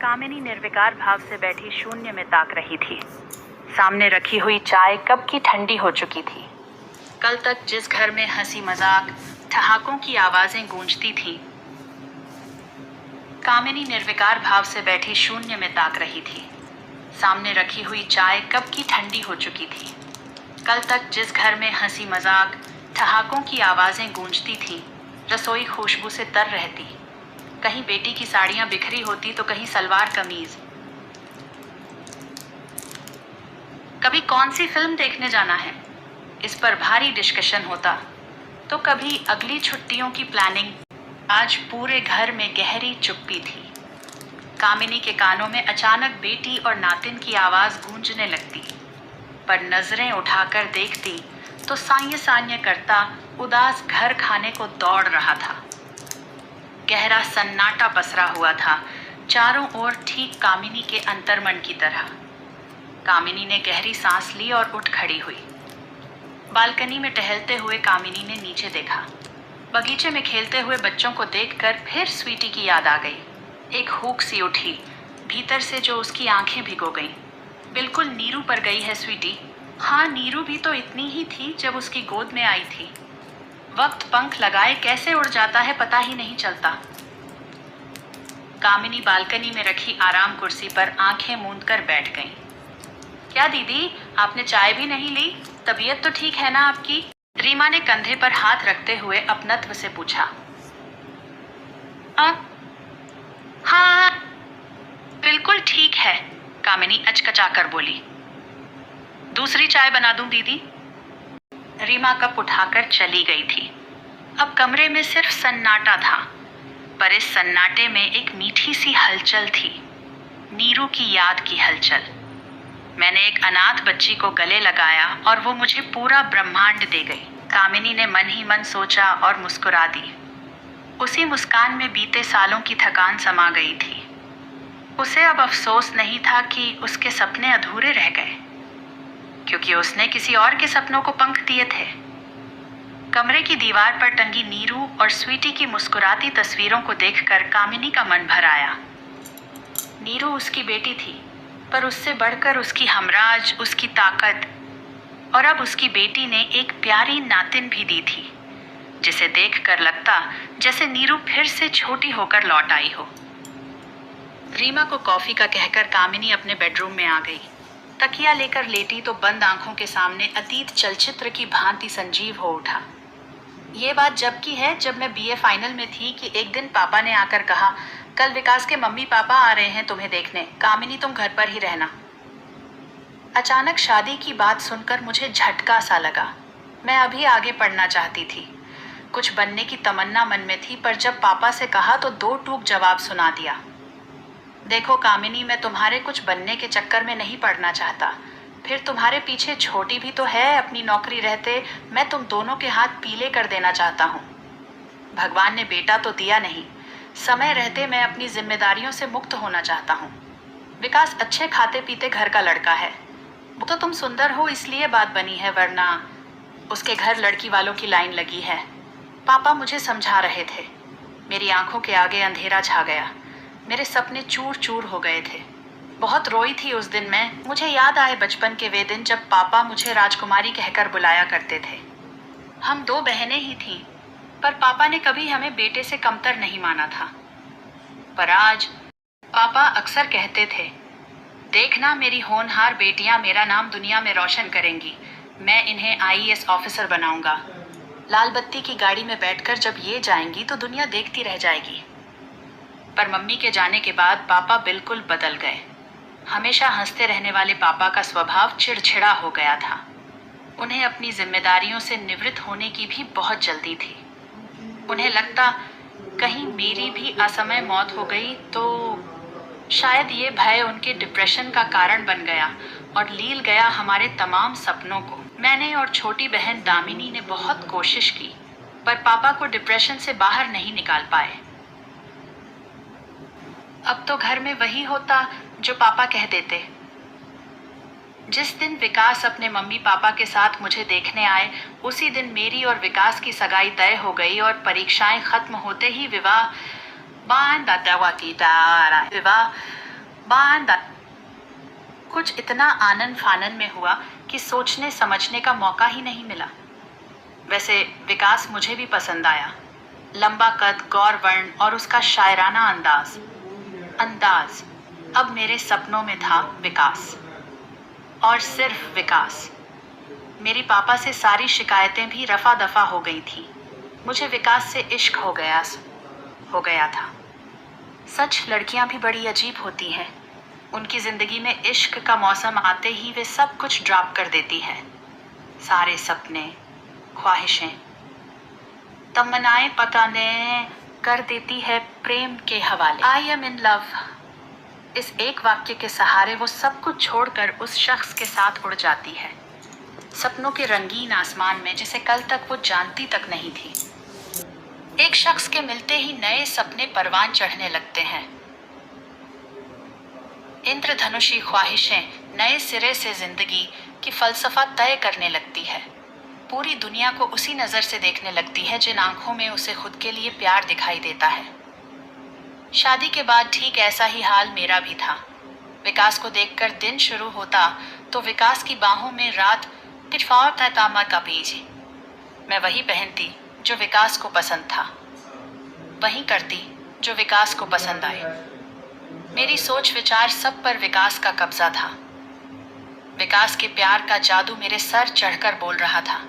कामिनी निर्विकार भाव से बैठी शून्य में ताक रही थी। सामने रखी हुई चाय कब की ठंडी हो चुकी थी। कल तक जिस घर में हंसी मजाक ठहाकों की आवाजें गूंजती थीं, कामिनी निर्विकार भाव से बैठी शून्य में ताक रही थी। सामने रखी हुई चाय कब की ठंडी हो चुकी थी। कल तक जिस घर में हंसी मजाक ठहाकों की आवाजें गूंजती थीं, रसोई खुशबू से तर रहती। कहीं बेटी की साड़ियां बिखरी होती तो कहीं सलवार कमीज। कभी कौन सी फिल्म देखने जाना है, इस पर भारी डिस्कशन होता, तो कभी अगली छुट्टियों की प्लानिंग। आज पूरे घर में गहरी चुप्पी थी। कामिनी के कानों में अचानक बेटी और नातिन की आवाज गूंजने लगती, पर नजरें उठाकर देखती तो सान्य सान्य करता उदास घर खाने को दौड़ रहा था। गहरा सन्नाटा पसरा हुआ था चारों ओर, ठीक कामिनी के अंतर्मन की तरह। कामिनी ने गहरी सांस ली और उठ खड़ी हुई। बालकनी में टहलते हुए कामिनी ने नीचे देखा। बगीचे में खेलते हुए बच्चों को देखकर फिर स्वीटी की याद आ गई। एक हुक सी उठी भीतर से जो उसकी आंखें भिगो गईं। बिल्कुल नीरू पर गई है स्वीटी। हाँ, नीरू भी तो इतनी ही थी जब उसकी गोद में आई थी। वक्त पंख लगाए कैसे उड़ जाता है पता ही नहीं चलता। कामिनी बालकनी में रखी आराम कुर्सी पर आंखें मूंदकर बैठ गईं। क्या दीदी, आपने चाय भी नहीं ली? तबीयत तो ठीक है ना आपकी? रीमा ने कंधे पर हाथ रखते हुए अपनत्व से पूछा। हाँ, बिल्कुल ठीक है, कामिनी अचकचाकर बोली। दूसरी चाय बना दूं दीदी? रीमा कप उठाकर चली गई थी। अब कमरे में सिर्फ सन्नाटा था, पर इस सन्नाटे में एक मीठी सी हलचल थी, नीरू की याद की हलचल। मैंने एक अनाथ बच्ची को गले लगाया और वो मुझे पूरा ब्रह्मांड दे गई, कामिनी ने मन ही मन सोचा और मुस्कुरा दी। उसी मुस्कान में बीते सालों की थकान समा गई थी। उसे अब अफसोस नहीं था कि उसके सपने अधूरे रह गए, क्योंकि उसने किसी और के सपनों को पंख दिए थे। कमरे की दीवार पर टंगी नीरू और स्वीटी की मुस्कुराती तस्वीरों को देखकर कामिनी का मन भर आया। नीरू उसकी बेटी थी, पर उससे बढ़कर उसकी हमराज, उसकी ताकत, और अब उसकी बेटी ने एक प्यारी नातिन भी दी थी, जिसे देखकर लगता जैसे नीरू फिर से छोटी होकर लौट आई हो। रीमा को कॉफी का कहकर कामिनी अपने बेडरूम में आ गई। तकिया लेकर लेटी तो बंद आंखों के सामने अतीत चलचित्र की भांति संजीव हो उठा। ये बात जब की है जब मैं बीए फाइनल में थी कि एक दिन पापा ने आकर कहा, कल विकास के मम्मी पापा आ रहे हैं तुम्हें देखने, कामिनी तुम घर पर ही रहना। अचानक शादी की बात सुनकर मुझे झटका सा लगा। मैं अभी आगे पढ़ना चाहती थी, कुछ बनने की तमन्ना मन में थी, पर जब पापा से कहा तो दो टूक जवाब सुना दिया। देखो कामिनी, मैं तुम्हारे कुछ बनने के चक्कर में नहीं पड़ना चाहता, फिर तुम्हारे पीछे छोटी भी तो है, अपनी नौकरी रहते मैं तुम दोनों के हाथ पीले कर देना चाहता हूँ। भगवान ने बेटा तो दिया नहीं, समय रहते मैं अपनी जिम्मेदारियों से मुक्त होना चाहता हूँ। विकास अच्छे खाते पीते घर का लड़का है, वो तो तुम सुंदर हो इसलिए बात बनी है, वरना उसके घर लड़की वालों की लाइन लगी है। पापा मुझे समझा रहे थे। मेरी आंखों के आगे अंधेरा छा गया, मेरे सपने चूर चूर हो गए थे। बहुत रोई थी उस दिन मैं। मुझे याद आए बचपन के वे दिन जब पापा मुझे राजकुमारी कहकर बुलाया करते थे। हम दो बहनें ही थीं, पर पापा ने कभी हमें बेटे से कमतर नहीं माना था। पर आज पापा अक्सर कहते थे, देखना मेरी होनहार बेटियां मेरा नाम दुनिया में रोशन करेंगी, मैं इन्हें आईएएस ऑफिसर बनाऊंगा। लाल बत्ती की गाड़ी में बैठकर जब ये जाएंगी तो दुनिया देखती रह जाएगी। पर मम्मी के जाने के बाद पापा बिल्कुल बदल गए। हमेशा हंसते रहने वाले पापा का स्वभाव चिड़चिड़ा हो गया था। उन्हें अपनी जिम्मेदारियों से निवृत्त होने की भी बहुत जल्दी थी। उन्हें लगता कहीं मेरी भी असमय मौत हो गई तो शायद ये भय उनके डिप्रेशन का कारण बन गया और लील गया हमारे तमाम सपनों को। मैंने और छोटी बहन दामिनी ने बहुत कोशिश की, पर पापा को डिप्रेशन से बाहर नहीं निकाल पाए। अब तो घर में वही होता जो पापा कह देते। जिस दिन विकास अपने मम्मी पापा के साथ मुझे देखने आए, उसी दिन मेरी और विकास की सगाई तय हो गई और परीक्षाएं खत्म होते ही विवाह बांदा कुछ इतना आनन फानन में हुआ कि सोचने समझने का मौका ही नहीं मिला। वैसे विकास मुझे भी पसंद आया। लंबा कद, गौर वर्ण और उसका शायराना अंदाज। अब मेरे सपनों में था विकास, और सिर्फ विकास। मेरी पापा से सारी शिकायतें भी रफा दफा हो गई थी। मुझे विकास से इश्क हो गया था। सच, लड़कियां भी बड़ी अजीब होती हैं। उनकी जिंदगी में इश्क का मौसम आते ही वे सब कुछ ड्रॉप कर देती हैं। सारे सपने, ख्वाहिशें, तमन्नाएं पकाने कर देती है प्रेम के हवाले। आई एम इन लव, इस एक वाक्य के सहारे वो सब कुछ छोड़कर उस शख्स के साथ उड़ जाती है, सपनों के रंगीन आसमान में, जिसे कल तक वो जानती तक नहीं थी। एक शख्स के मिलते ही नए सपने परवान चढ़ने लगते हैं। इंद्रधनुषी ख्वाहिशें नए सिरे से जिंदगी की फलसफा तय करने लगती है। पूरी दुनिया को उसी नज़र से देखने लगती है जिन आंखों में उसे खुद के लिए प्यार दिखाई देता है। शादी के बाद ठीक ऐसा ही हाल मेरा भी था। विकास को देखकर दिन शुरू होता तो विकास की बाहों में रात टिफावत तामा का बीज। मैं वही पहनती जो विकास को पसंद था, वही करती जो विकास को पसंद आए। मेरी सोच विचार सब पर विकास का कब्जा था। विकास के प्यार का जादू मेरे सर चढ़कर बोल रहा था।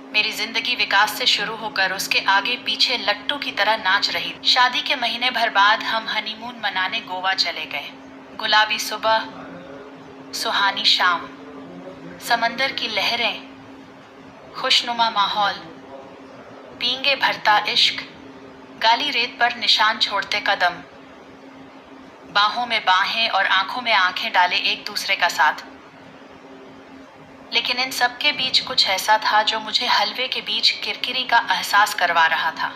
मेरी जिंदगी विकास से शुरू होकर उसके आगे पीछे लट्टू की तरह नाच रही। शादी के महीने भर बाद हम हनीमून मनाने गोवा चले गए। गुलाबी सुबह, सुहानी शाम, समंदर की लहरें, खुशनुमा माहौल, पींगे भरता इश्क, काली रेत पर निशान छोड़ते कदम, बाहों में बाहें और आंखों में आंखें डाले एक दूसरे का साथ। लेकिन इन सब के बीच कुछ ऐसा था जो मुझे हलवे के बीच किरकिरी का एहसास करवा रहा था।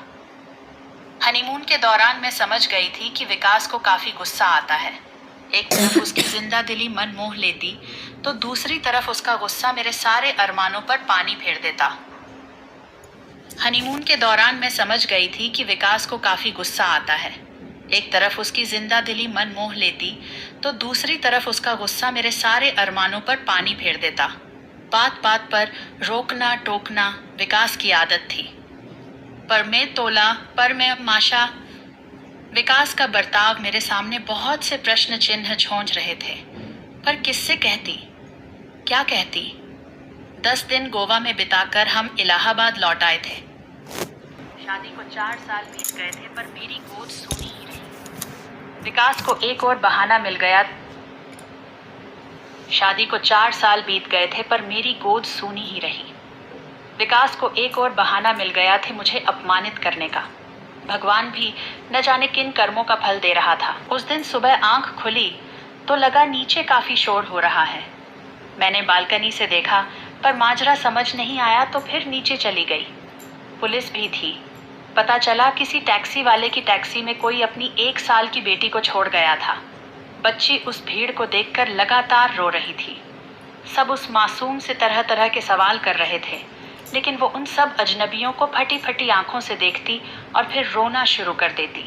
हनीमून के दौरान मैं समझ गई थी कि विकास को काफी गुस्सा आता है। एक तरफ उसकी जिंदा दिली मन मोह लेती तो दूसरी तरफ उसका गुस्सा मेरे सारे अरमानों पर पानी फेर देता। हनीमून के दौरान मैं समझ गई थी कि विकास को काफी गुस्सा आता है। एक तरफ उसकी जिंदा दिली मन मोह लेती तो दूसरी तरफ उसका गुस्सा मेरे सारे अरमानों पर पानी फेर देता। बात बात पर रोकना टोकना विकास की आदत थी। पर मैं तोला, पर मैं माशा। विकास का बर्ताव मेरे सामने बहुत से प्रश्न चिन्ह छोंच रहे थे। पर किससे कहती, क्या कहती? 10 दिन गोवा में बिताकर हम इलाहाबाद लौट आए थे। शादी को 4 साल बीत गए थे पर मेरी गोद सूनी ही रही। विकास को एक और बहाना मिल गया। शादी को 4 साल बीत गए थे पर मेरी गोद सूनी ही रही। विकास को एक और बहाना मिल गया थे मुझे अपमानित करने का। भगवान भी न जाने किन कर्मों का फल दे रहा था। उस दिन सुबह आंख खुली तो लगा नीचे काफी शोर हो रहा है। मैंने बालकनी से देखा पर माजरा समझ नहीं आया तो फिर नीचे चली गई। पुलिस भी थी। पता चला किसी टैक्सी वाले की टैक्सी में कोई अपनी 1 साल की बेटी को छोड़ गया था। बच्ची उस भीड़ को देखकर लगातार रो रही थी। सब उस मासूम से तरह तरह के सवाल कर रहे थे, लेकिन वो उन सब अजनबियों को फटी फटी आंखों से देखती और फिर रोना शुरू कर देती।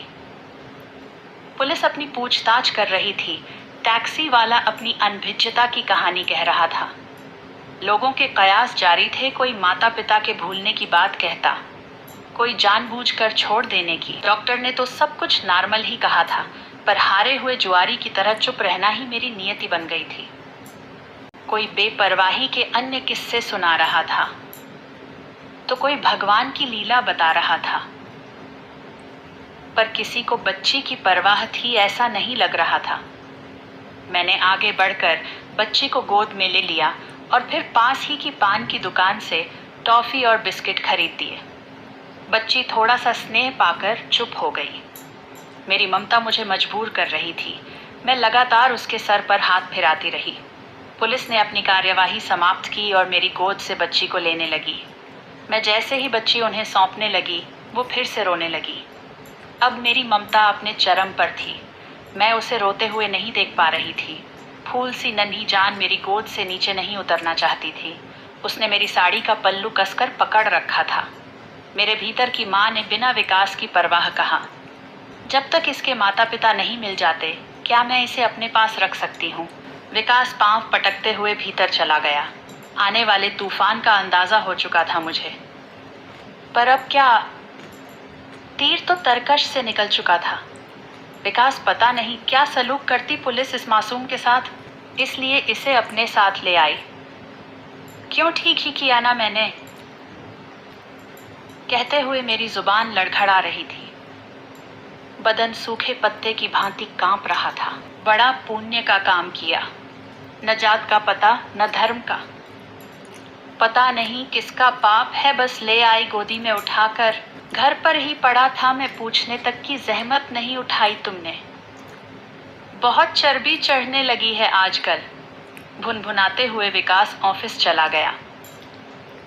पुलिस अपनी पूछताछ कर रही थी। टैक्सी वाला अपनी अनभिज्ञता की कहानी कह रहा था। लोगों के कयास जारी थे। कोई माता पिता के भूलने की बात कहता, कोई जानबूझकर छोड़ देने की। डॉक्टर ने तो सब कुछ नॉर्मल ही कहा था, पर हारे हुए जुआरी की तरह चुप रहना ही मेरी नियति बन गई थी। कोई बेपरवाही के अन्य किस्से सुना रहा था तो कोई भगवान की लीला बता रहा था, पर किसी को बच्ची की परवाह थी ऐसा नहीं लग रहा था। मैंने आगे बढ़कर बच्ची को गोद में ले लिया और फिर पास ही की पान की दुकान से टॉफी और बिस्किट खरीद दिए। बच्ची थोड़ा सा स्नेह पाकर चुप हो गई। मेरी ममता मुझे मजबूर कर रही थी। मैं लगातार उसके सर पर हाथ फिराती रही। पुलिस ने अपनी कार्यवाही समाप्त की और मेरी गोद से बच्ची को लेने लगी। मैं जैसे ही बच्ची उन्हें सौंपने लगी, वो फिर से रोने लगी। अब मेरी ममता अपने चरम पर थी। मैं उसे रोते हुए नहीं देख पा रही थी। फूल सी नन्ही जान मेरी गोद से नीचे नहीं उतरना चाहती थी। उसने मेरी साड़ी का पल्लू कसकर पकड़ रखा था। मेरे भीतर की माँ ने बिना विकास की परवाह कहा, जब तक इसके माता पिता नहीं मिल जाते क्या मैं इसे अपने पास रख सकती हूँ? विकास पांव पटकते हुए भीतर चला गया। आने वाले तूफान का अंदाजा हो चुका था मुझे। पर अब क्या? तीर तो तरकश से निकल चुका था। विकास पता नहीं क्या सलूक करती पुलिस इस मासूम के साथ, इसलिए इसे अपने साथ ले आई। क्यों ठीक ही किया ना मैंने, कहते हुए मेरी जुबान लड़खड़ा रही थी। बदन सूखे पत्ते की भांति कांप रहा था। बड़ा पुण्य का काम किया, न जात का पता न धर्म का। पता नहीं किसका पाप है, बस ले आई गोदी में उठाकर। घर पर ही पड़ा था, मैं पूछने तक की जहमत नहीं उठाई तुमने। बहुत चर्बी चढ़ने लगी है आजकल, भुनभुनाते हुए विकास ऑफिस चला गया।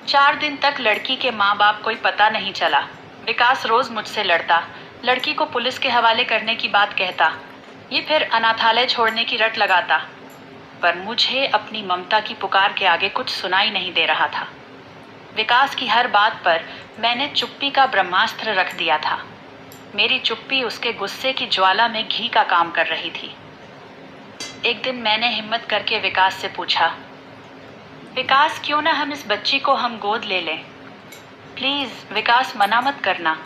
4 दिन तक लड़की के माँ बाप कोई पता नहीं चला। विकास रोज मुझसे लड़ता, लड़की को पुलिस के हवाले करने की बात कहता, ये फिर अनाथालय छोड़ने की रट लगाता। पर मुझे अपनी ममता की पुकार के आगे कुछ सुनाई नहीं दे रहा था। विकास की हर बात पर मैंने चुप्पी का ब्रह्मास्त्र रख दिया था। मेरी चुप्पी उसके गुस्से की ज्वाला में घी का काम कर रही थी। एक दिन मैंने हिम्मत करके विकास से पूछा, विकास क्यों ना हम इस बच्ची को हम गोद ले लें? प्लीज विकास, मना मत करना।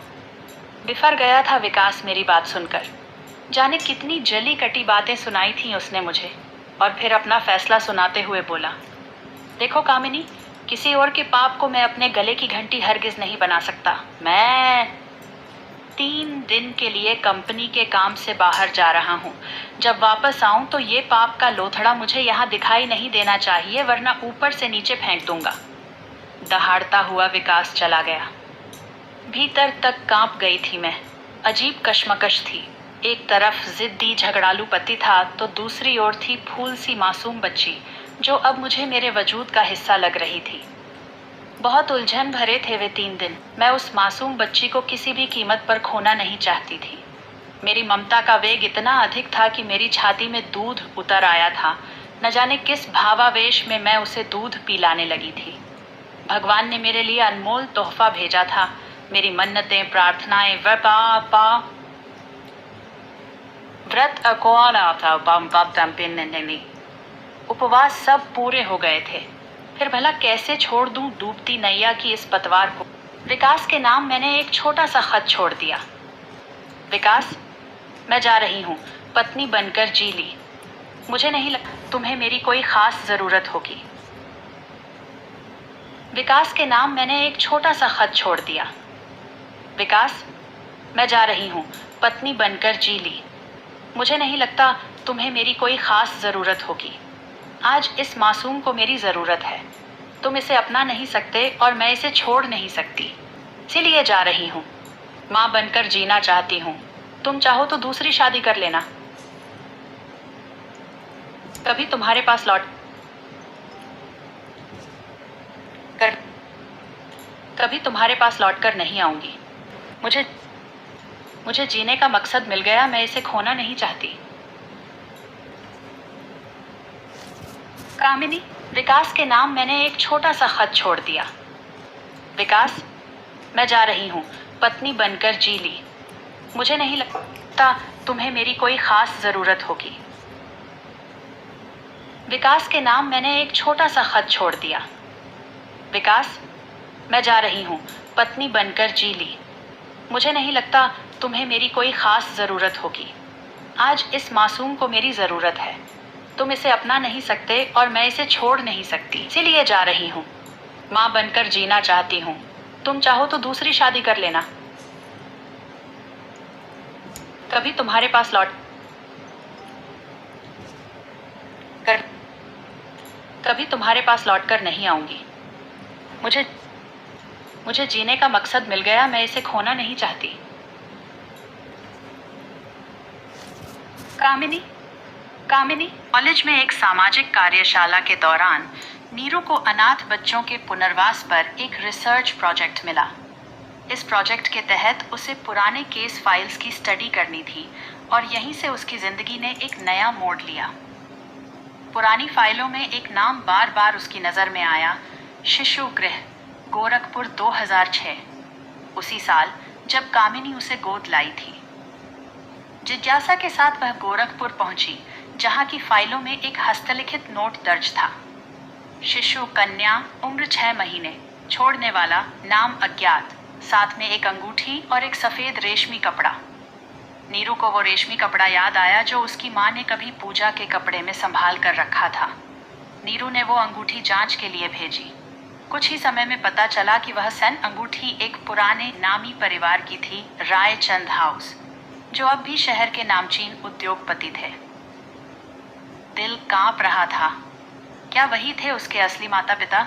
बिफर गया था विकास मेरी बात सुनकर। जाने कितनी जली कटी बातें सुनाई थी उसने मुझे, और फिर अपना फैसला सुनाते हुए बोला, देखो कामिनी, किसी और के पाप को मैं अपने गले की घंटी हरगिज नहीं बना सकता। मैं 3 दिन के लिए कंपनी के काम से बाहर जा रहा हूँ। जब वापस आऊं तो ये पाप का लोथड़ा मुझे यहाँ दिखाई नहीं देना चाहिए, वरना ऊपर से नीचे फेंक दूंगा। दहाड़ता हुआ विकास चला गया। भीतर तक कांप गई थी मैं। अजीब कश्मकश थी। एक तरफ जिद्दी झगड़ालू पति था, तो दूसरी ओर थी फूल सी मासूम बच्ची, जो अब मुझे मेरे वजूद का हिस्सा लग रही थी। बहुत उलझन भरे थे वे 3 दिन। मैं उस मासूम बच्ची को किसी भी कीमत पर खोना नहीं चाहती थी। मेरी ममता का वेग इतना अधिक था कि मेरी छाती में दूध उतर आया था। न जाने किस भावावेश में मैं उसे दूध पिलाने लगी थी। भगवान ने मेरे लिए अनमोल तोहफा भेजा था। मेरी मन्नतें, प्रार्थनाएं, उपवास सब पूरे हो गए थे। फिर भला कैसे छोड़ दूं डूबती नैया की इस पतवार को? विकास के नाम मैंने एक छोटा सा खत छोड़ दिया। विकास, मैं जा रही हूँ, पत्नी बनकर जी ली। मुझे नहीं लगता तुम्हें मेरी कोई खास जरूरत होगी। विकास के नाम मैंने एक छोटा सा खत छोड़ दिया। विकास, मैं जा रही हूँ, पत्नी बनकर जी ली। मुझे नहीं लगता तुम्हें मेरी कोई खास जरूरत होगी। आज इस मासूम को मेरी ज़रूरत है। तुम इसे अपना नहीं सकते और मैं इसे छोड़ नहीं सकती, इसीलिए जा रही हूँ। माँ बनकर जीना चाहती हूँ। तुम चाहो तो दूसरी शादी कर लेना। कभी तुम्हारे पास लौट कर नहीं आऊंगी। मुझे जीने का मकसद मिल गया, मैं इसे खोना नहीं चाहती। कामिनी, विकास के नाम मैंने एक छोटा सा खत छोड़ दिया। विकास, मैं जा रही हूँ, पत्नी बनकर जी ली। मुझे नहीं लगता तुम्हें मेरी कोई खास ज़रूरत होगी। विकास के नाम मैंने एक छोटा सा खत छोड़ दिया। विकास, मैं जा रही हूँ, पत्नी बनकर जी ली। मुझे नहीं लगता तुम्हें मेरी कोई खास ज़रूरत होगी। आज इस मासूम को मेरी ज़रूरत है। तुम इसे अपना नहीं सकते और मैं इसे छोड़ नहीं सकती, इसीलिए जा रही हूँ। माँ बनकर जीना चाहती हूँ। तुम चाहो तो दूसरी शादी कर लेना। कभी तुम्हारे पास लौट कर नहीं आऊंगी। मुझे जीने का मकसद मिल गया, मैं इसे खोना नहीं चाहती। कामिनी, कॉलेज में एक सामाजिक कार्यशाला के दौरान नीरू को अनाथ बच्चों के पुनर्वास पर एक रिसर्च प्रोजेक्ट मिला। इस प्रोजेक्ट के तहत उसे पुराने केस फाइल्स की स्टडी करनी थी और यहीं से उसकी ज़िंदगी ने एक नया मोड़ लिया। पुरानी फाइलों में एक नाम बार बार उसकी नज़र में आया, शिशु गृह, गोरखपुर, 2006, उसी साल जब कामिनी उसे गोद लाई थी। जिज्ञासा के साथ वह गोरखपुर पहुंची, जहां की फाइलों में एक हस्तलिखित नोट दर्ज था। शिशु, कन्या, उम्र 6 महीने, छोड़ने वाला, नाम अज्ञात, साथ में एक अंगूठी और एक सफेद रेशमी कपड़ा। नीरू को वो रेशमी कपड़ा याद आया जो उसकी माँ ने कभी पूजा के कपड़े में संभाल कर रखा था। नीरू ने वो अंगूठी जांच के लिए भेजी। कुछ ही समय में पता चला कि वह सन अंगूठी एक पुराने नामी परिवार की थी, रायचंद हाउस, जो अब भी शहर के नामचीन उद्योगपति थे। दिल कांप रहा था। क्या वही थे उसके असली माता पिता?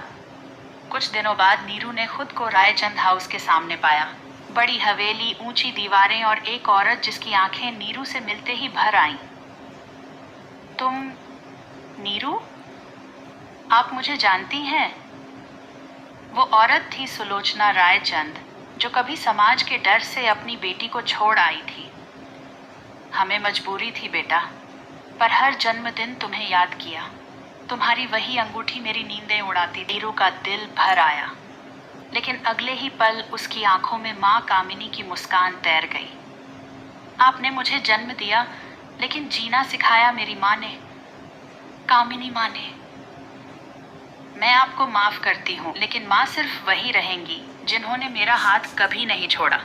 कुछ दिनों बाद नीरू ने खुद को रायचंद हाउस के सामने पाया। बड़ी हवेली, ऊंची दीवारें और एक औरत जिसकी आंखें नीरू से मिलते ही भर आईं। तुम नीरू? आप मुझे जानती हैं? वो औरत थी सुलोचना रायचंद, जो कभी समाज के डर से अपनी बेटी को छोड़ आई थी। हमें मजबूरी थी बेटा, पर हर जन्मदिन तुम्हें याद किया। तुम्हारी वही अंगूठी मेरी नींदें उड़ाती। नीरू का दिल भर आया, लेकिन अगले ही पल उसकी आंखों में माँ कामिनी की मुस्कान तैर गई। आपने मुझे जन्म दिया, लेकिन जीना सिखाया मेरी माँ ने, कामिनी माँ ने। मैं आपको माफ करती हूँ, लेकिन माँ सिर्फ वही रहेंगी जिन्होंने मेरा हाथ कभी नहीं छोड़ा।